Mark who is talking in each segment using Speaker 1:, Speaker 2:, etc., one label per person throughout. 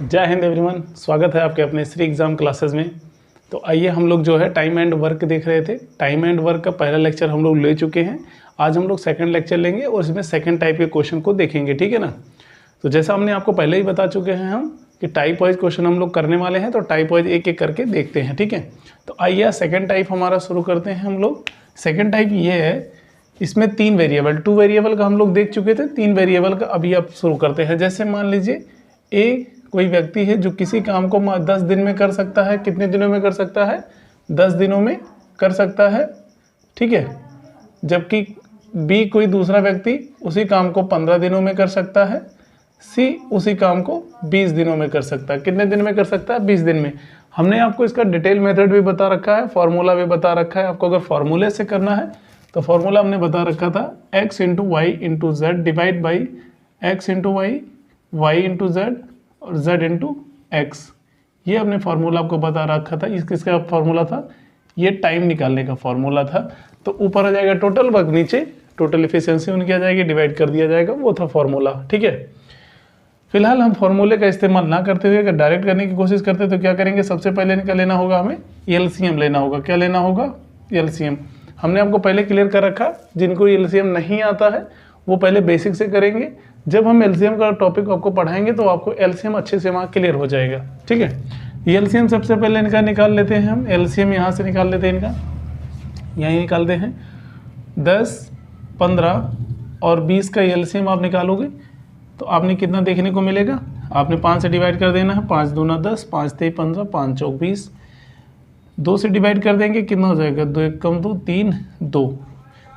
Speaker 1: जय हिंद एवरीवन, स्वागत है आपके अपने श्री एग्ज़ाम क्लासेस में। तो आइए हम लोग जो है टाइम एंड वर्क देख रहे थे। टाइम एंड वर्क का पहला लेक्चर हम लोग ले चुके हैं। आज हम लोग सेकंड लेक्चर लेंगे और इसमें सेकंड टाइप के क्वेश्चन को देखेंगे, ठीक है ना। तो जैसा हमने आपको पहले ही बता चुके हैं हम कि टाइप वाइज क्वेश्चन हम लोग करने वाले हैं, तो टाइप वाइज एक एक करके देखते हैं, ठीक है। तो आइए सेकेंड टाइप हमारा शुरू करते हैं हम लोग। सेकेंड टाइप ये है, इसमें 3 वेरिएबल, 2 वेरिएबल का हम लोग देख चुके थे, 3 वेरिएबल का अभी आप शुरू करते हैं। जैसे मान लीजिए ए कोई व्यक्ति है जो किसी काम को 10 दिन में कर सकता है। कितने दिनों में कर सकता है? 10 दिनों में कर सकता है, ठीक है। जबकि बी कोई दूसरा व्यक्ति उसी काम को 15 दिनों में कर सकता है। सी उसी काम को 20 दिनों में कर सकता है। कितने दिन में कर सकता है? 20 दिन में। हमने आपको इसका डिटेल मेथड भी बता रखा है, फॉर्मूला भी बता रखा है। आपको अगर फॉर्मूले से करना है तो फॉर्मूला हमने बता रखा था x into Y into Z divide by X into Y, Y into Z और z इंटू एक्स। ये हमने फार्मूला आपको बता रखा था। किसका फार्मूला था? ये टाइम निकालने का फार्मूला था। तो ऊपर आ जाएगा टोटल वर्क, नीचे टोटल एफिशिएंसी उनकी आ जाएगी, डिवाइड कर दिया जाएगा, वो था फार्मूला, ठीक है। फिलहाल हम फार्मूले का इस्तेमाल ना करते हुए अगर डायरेक्ट करने की कोशिश करते तो क्या करेंगे? सबसे पहले क्या लेना होगा? हमें एलसीएम लेना होगा। क्या लेना होगा? एलसीएम। हमने आपको पहले क्लियर कर रखा, जिनको एलसीएम नहीं आता है वो पहले बेसिक से करेंगे। जब हम एलसीएम का टॉपिक आपको पढ़ाएंगे तो आपको एलसीएम अच्छे से वहाँ क्लियर हो जाएगा, ठीक है। एलसीएम सबसे पहले इनका निकाल लेते हैं हम। एलसीएम यहाँ से निकाल लेते हैं, इनका यहीं निकालते हैं। 10, 15 और 20 का एलसीएम आप निकालोगे तो आपने कितना देखने को मिलेगा? आपने 5 से डिवाइड कर देना है। 5 दूना 10, 5 3 15, 5 चौक 20। 2 से डिवाइड कर देंगे, कितना हो जाएगा? 2 1 कम 2, 3 2।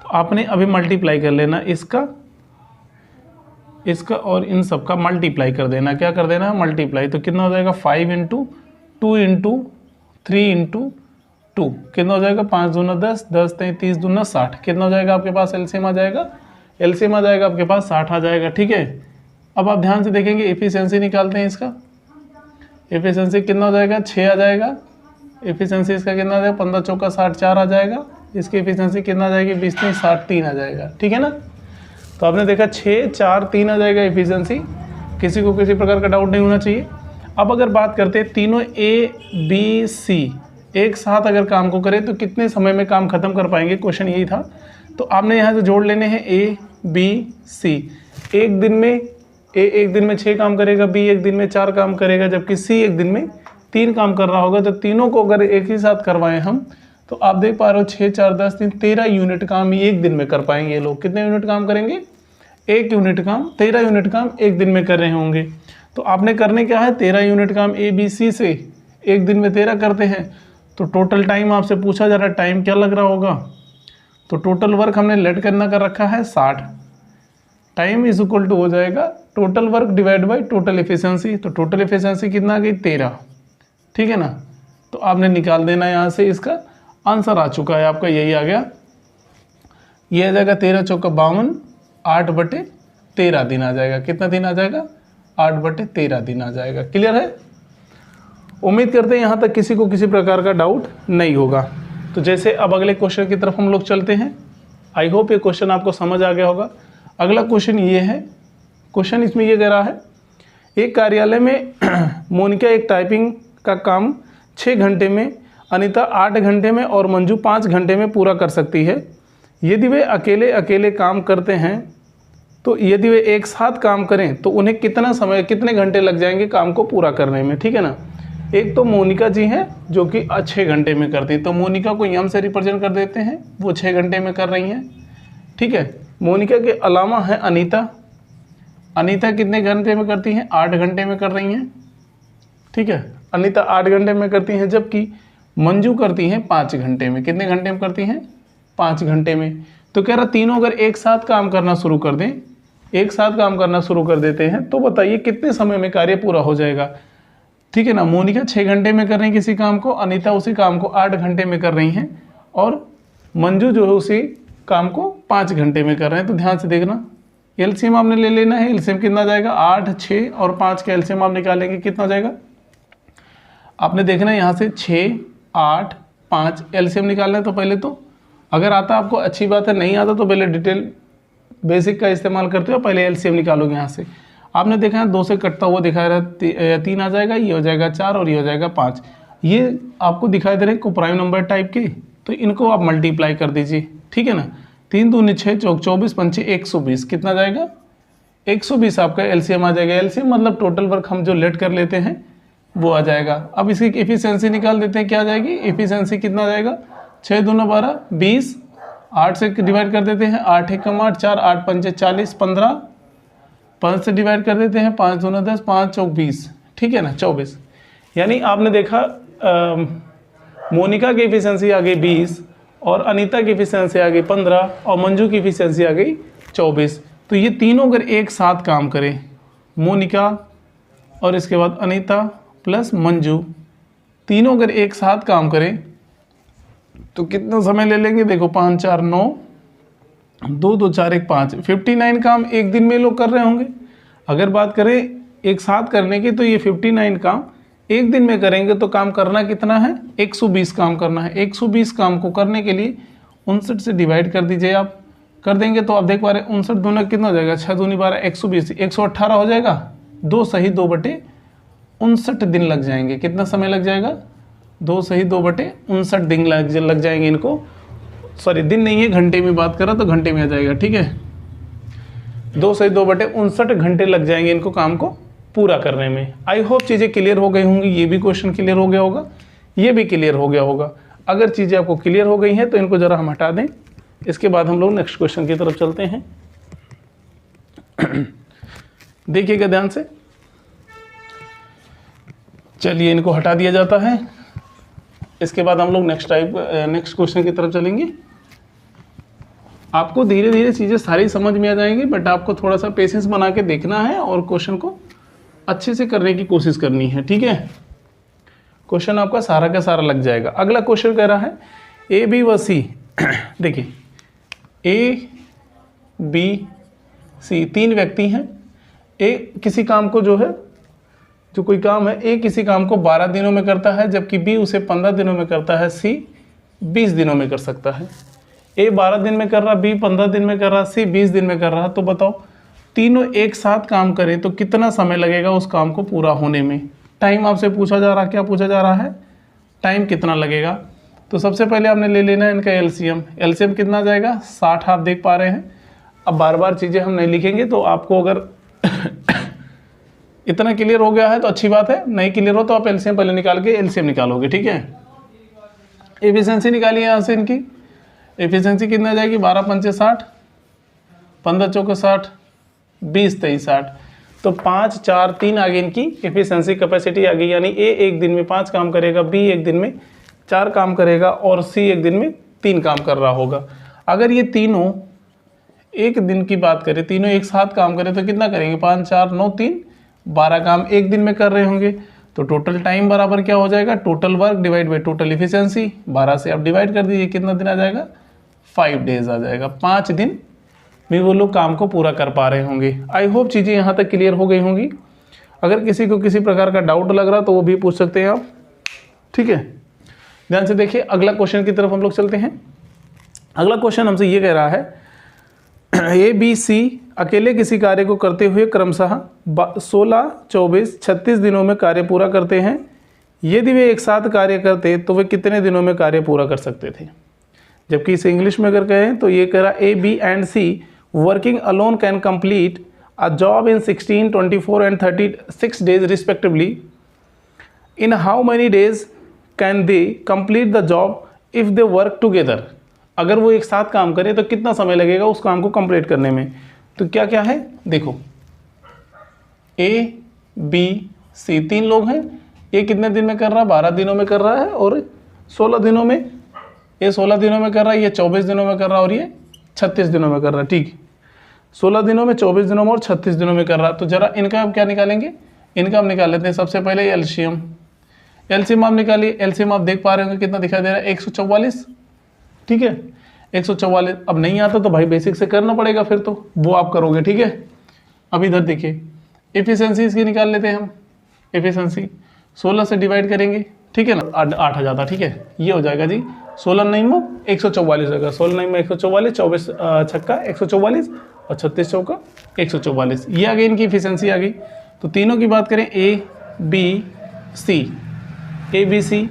Speaker 1: तो आपने अभी मल्टीप्लाई कर लेना, इसका और इन सब का मल्टीप्लाई कर देना। क्या कर देना है? मल्टीप्लाई। तो कितना हो जाएगा? 5 इंटू 2 इंटू 3 इंटू 2 कितना हो जाएगा? 5 दूना 10, 10 30 दूना 60। कितना हो जाएगा आपके पास? एलसीएम आ जाएगा। एलसीएम आ जाएगा आपके पास 60 आ जाएगा, ठीक है। अब आप ध्यान से देखेंगे, एफिशिएंसी निकालते हैं इसका। एफिशिएंसी कितना हो जाएगा? 6 आ जाएगा। एफिशिएंसी इसका कितना आ जाएगा? 15 चौका 60, 4 आ जाएगा। इसकी एफिशिएंसी कितना आ जाएगी? 20 3 60, 3 आ जाएगा, ठीक है ना। तो आपने देखा 6 4 3 आ जाएगा एफिशिएंसी। किसी को किसी प्रकार का डाउट नहीं होना चाहिए। अब अगर बात करते हैं तीनों ए बी सी एक साथ अगर काम को करें तो कितने समय में काम खत्म कर पाएंगे? क्वेश्चन यही था। तो आपने यहाँ से जोड़ लेने हैं ए बी सी। एक दिन में ए एक दिन में 6 काम करेगा, बी एक दिन में 4 काम करेगा, जबकि सी एक दिन में 3 काम कर रहा होगा। तो तीनों को अगर एक ही साथ करवाएं हम तो आप देख पा रहे हो 6 4 10 3 13 यूनिट काम एक दिन में कर पाएंगे ये लोग। कितने यूनिट काम करेंगे? 1 यूनिट काम, 13 यूनिट काम एक दिन में कर रहे होंगे। तो आपने करने क्या है? 13 यूनिट काम ए बी सी से एक दिन में 13 करते हैं। तो टोटल टाइम आपसे पूछा जा रहा है, टाइम क्या लग रहा होगा? तो टोटल वर्क हमने लेट करना कर रखा है 60। टाइम इज इक्वल टू हो जाएगा total work divide by total efficiency. तो टोटल एफिशिएंसी कितना आ गई? 13, ठीक है ना। तो आपने निकाल देना यहाँ से, इसका आंसर आ चुका है आपका, यही आ गया। ये आ जाएगा 13 चौका 52, 8/13 दिन आ जाएगा। कितना दिन आ जाएगा? 8/13 दिन आ जाएगा। क्लियर है? उम्मीद करते हैं यहाँ तक किसी को किसी प्रकार का डाउट नहीं होगा। तो जैसे अब अगले क्वेश्चन की तरफ हम लोग चलते हैं। आई होप ये क्वेश्चन आपको समझ आ गया होगा। अगला क्वेश्चन ये है। क्वेश्चन इसमें ये कह रहा है, एक कार्यालय में मोनिका एक टाइपिंग का काम 6 घंटे में, अनीता 8 घंटे में और मंजू 5 घंटे में पूरा कर सकती है। यदि वे अकेले अकेले काम करते हैं तो यदि वे एक साथ काम करें तो उन्हें कितना समय, कितने घंटे लग जाएंगे काम को पूरा करने में, ठीक है ना। एक तो मोनिका जी हैं जो कि 6 घंटे में करती हैं, तो मोनिका को एम से रिप्रेजेंट कर देते हैं, वो 6 घंटे में कर रही हैं, ठीक है। मोनिका के अलावा है अनीता। अनीता कितने घंटे में करती हैं? 8 घंटे में कर रही हैं, ठीक है। अनीता 8 घंटे में करती हैं, जबकि मंजू करती हैं 5 घंटे में। कितने घंटे में करती हैं? 5 घंटे में। तो कह रहा तीनों अगर एक साथ काम करना शुरू कर दें, एक साथ काम करना शुरू कर देते हैं तो बताइए कितने समय में कार्य पूरा हो जाएगा, ठीक है ना। मोनिका 6 घंटे में कर रही है किसी काम को, अनीता उसी काम को 8 घंटे में कर रही हैं और मंजू जो है उसी काम को 5 घंटे में कर रहे हैं। तो ध्यान से देखना, एलसीएम आपने ले लेना है। एलसीएम कितना जाएगा? 8 6 और 5 का एलसीएम आप निकालेंगे, कितना जाएगा? आपने देखना है यहाँ से 6 8 5 एलसीएम निकालना है। तो पहले तो अगर आता आपको अच्छी बात है, नहीं आता तो पहले डिटेल बेसिक का इस्तेमाल करते हो, पहले एलसीएम निकालोगे यहाँ से। आपने देखा है 2 से कटता हुआ दिखा रहा है 3 आ जाएगा, ये हो जाएगा 4 और ये हो जाएगा 5। ये आपको दिखाई दे रहे हैं को प्राइम नंबर टाइप के, तो इनको आप मल्टीप्लाई कर दीजिए, ठीक है ना। 3 दूनी 6 चौक 24 पंचे 120, कितना जाएगा 120 आपका एलसीएम आ जाएगा। एलसीएम मतलब टोटल वर्क हम जो लेट कर लेते हैं वो आ जाएगा। अब इसकी एफिशिएंसी निकाल देते हैं, क्या आ जाएगी एफिशिएंसी, कितना आ जाएगा 6 दूना 12 20, 8 से डिवाइड कर देते हैं, 8 एकम 8 4 8 पंचे 40 15, 5 से डिवाइड कर देते हैं, 5 दूना 10 5 चौक 20, ठीक है ना 24। यानी आपने देखा मोनिका की एफिशिएंसी आ गई 20 और अनीता की एफिशिएंसी आ गई 15 और मंजू की एफिशिएंसी आ गई 24। तो ये तीनों अगर एक साथ काम करें, मोनिका और इसके बाद अनीता प्लस मंजू, तीनों अगर एक साथ काम करें तो कितना समय ले लेंगे, देखो 5 4 9 2 2 4 1 5, 59 काम एक दिन में लोग कर रहे होंगे। अगर बात करें एक साथ करने की तो ये 59 काम एक दिन में करेंगे, तो काम करना कितना है 120 काम करना है। 120 काम को करने के लिए 59 से डिवाइड कर दीजिए, आप कर देंगे तो आप देख पा रहे हैं 59 दूना कितना हो जाएगा 6 दूनी 12 120 118 हो जाएगा। 2 सही 2 बटे 59 दिन लग जाएंगे। कितना समय लग जाएगा 2 सही 2 बटे 59 दिन लग जाएंगे इनको, सॉरी दिन नहीं है घंटे में बात करा तो घंटे में आ जाएगा, ठीक है। 2 सही 2 बटे 59 घंटे लग जाएंगे इनको काम को पूरा करने में। आई होप चीज़ें क्लियर हो गई होंगी, ये भी क्वेश्चन क्लियर हो गया होगा, ये भी क्लियर हो गया होगा। अगर चीज़ें आपको क्लियर हो गई हैं तो इनको ज़रा हम हटा दें, इसके बाद हम लोग नेक्स्ट क्वेश्चन की तरफ चलते हैं। देखिएगा ध्यान से, चलिए इनको हटा दिया जाता है। इसके बाद हम लोग नेक्स्ट क्वेश्चन की तरफ चलेंगे। आपको धीरे धीरे चीज़ें सारी समझ में आ जाएंगी, बट आपको थोड़ा सा पेशेंस बना के देखना है और क्वेश्चन को अच्छे से करने की कोशिश करनी है, ठीक है। क्वेश्चन आपका सारा का सारा लग जाएगा। अगला क्वेश्चन कह रहा है ए बी व सी। देखिए ए बी सी 3 व्यक्ति हैं। ए किसी काम को जो कोई काम है, ए किसी काम को 12 दिनों में करता है, जबकि बी उसे 15 दिनों में करता है, सी 20 दिनों में कर सकता है। ए 12 दिन में कर रहा, बी 15 दिन में कर रहा, सी 20 दिन में कर रहा। तो बताओ तीनों एक साथ काम करें तो कितना समय लगेगा उस काम को पूरा होने में। टाइम आपसे पूछा जा रहा, क्या पूछा जा रहा है, टाइम कितना लगेगा। तो सबसे पहले आपने ले लेना है इनका एलसीएम। एलसीएम कितना आ जाएगा 60, आप देख पा रहे हैं। अब बार बार चीज़ें हम नहीं लिखेंगे, तो आपको अगर इतना क्लियर हो गया है तो अच्छी बात है, नहीं क्लियर हो तो आप एलसीएम पहले निकाल के एलसीएम निकालोगे, ठीक है। एफिशिएंसी निकालिए यहाँ से, इनकी एफिशिएंसी कितना आ जाएगी 12 पंचे 60, 15 चौके 60, 20 23 60। तो 5 4 3 आ गई इनकी एफिशिएंसी कैपेसिटी आ गई। यानी ए एक दिन में 5 काम करेगा, बी एक दिन में 4 काम करेगा और सी एक दिन में 3 काम कर रहा होगा। अगर ये तीनों एक दिन की बात करें, तीनों एक साथ काम करें तो कितना करेंगे 5 4 9 3 12 काम एक दिन में कर रहे होंगे। तो टोटल टाइम बराबर क्या हो जाएगा, total work divide by total efficiency. 12 से आप डिवाइड कर दीजिए, कितना दिन आ जाएगा 5 डेज आ जाएगा। 5 दिन में वो लोग काम को पूरा कर पा रहे होंगे। आई होप चीज़ें यहाँ तक क्लियर हो गई होंगी। अगर किसी को किसी प्रकार का डाउट लग रहा तो वो भी पूछ सकते हैं आप, ठीक है। ध्यान से देखिए, अगला क्वेश्चन की तरफ हम लोग चलते हैं। अगला क्वेश्चन हमसे ये कह रहा है ए बी सी अकेले किसी कार्य को करते हुए क्रमशः 16 24 36 दिनों में कार्य पूरा करते हैं। यदि वे एक साथ कार्य करते तो वे कितने दिनों में कार्य पूरा कर सकते थे। जबकि इसे इंग्लिश में अगर कहें तो ये कह रहा A B and C working alone can complete a job in 16 24 and 36 days respectively. In how many days can they complete the job if they work together. अगर वो एक साथ काम करें तो कितना समय लगेगा उस काम को कंप्लीट करने में। तो क्या क्या है देखो, ए बी सी 3 लोग हैं। ए कितने दिन में कर रहा है 12 दिनों में कर रहा है, और 16 दिनों में, ये 16 दिनों में कर रहा है, ये 24 दिनों में कर रहा है, और ये 36 दिनों में कर रहा है, ठीक। 16 दिनों में, 24 दिनों में और 36 दिनों में कर रहा है। तो जरा इनका हम क्या निकालेंगे, इनका हम निकाल लेते हैं। सबसे पहले एलसीएम, एलसीएम आप निकालिए। एलसीएम आप देख पा रहे होंगे कितना दिखाई दे रहा है 144, ठीक है 144। अब नहीं आता तो भाई बेसिक से करना पड़ेगा, फिर तो वो आप करोगे, ठीक है। अब इधर देखिए एफिशिएंसी इसकी निकाल लेते हैं हम। एफिशिएंसी 16 से डिवाइड करेंगे, ठीक है ना, 8 आ जाता, ठीक है। ये हो जाएगा जी 16 9 144 होगा, 16 9 144, 24 छक्का 144 और 36 चौका 144। ये आ गई इनकी इफिशिएंसी आ गई। तो तीनों की बात करें ए बी सी,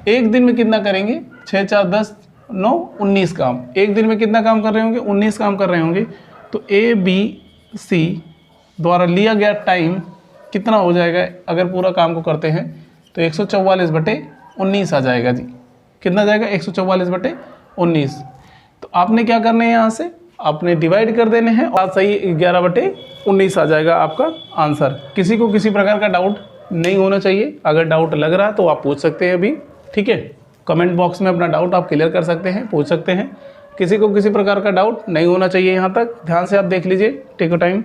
Speaker 1: एक दिन में कितना करेंगे, 6 4 10 9 19 काम। एक दिन में कितना काम कर रहे होंगे, 19 काम कर रहे होंगे। तो ए बी सी द्वारा लिया गया टाइम कितना हो जाएगा अगर पूरा काम को करते हैं, तो 144/19 आ जाएगा जी। कितना जाएगा, 144/19। तो आपने क्या करना है, यहाँ से आपने डिवाइड कर देने हैं और सही 11/19 आ जाएगा आपका आंसर। किसी को किसी प्रकार का डाउट नहीं होना चाहिए। अगर डाउट लग रहा है तो आप पूछ सकते हैं अभी, ठीक है। कमेंट बॉक्स में अपना डाउट आप क्लियर कर सकते हैं, पूछ सकते हैं। किसी को किसी प्रकार का डाउट नहीं होना चाहिए। यहाँ तक ध्यान से आप देख लीजिए, टेक योर टाइम।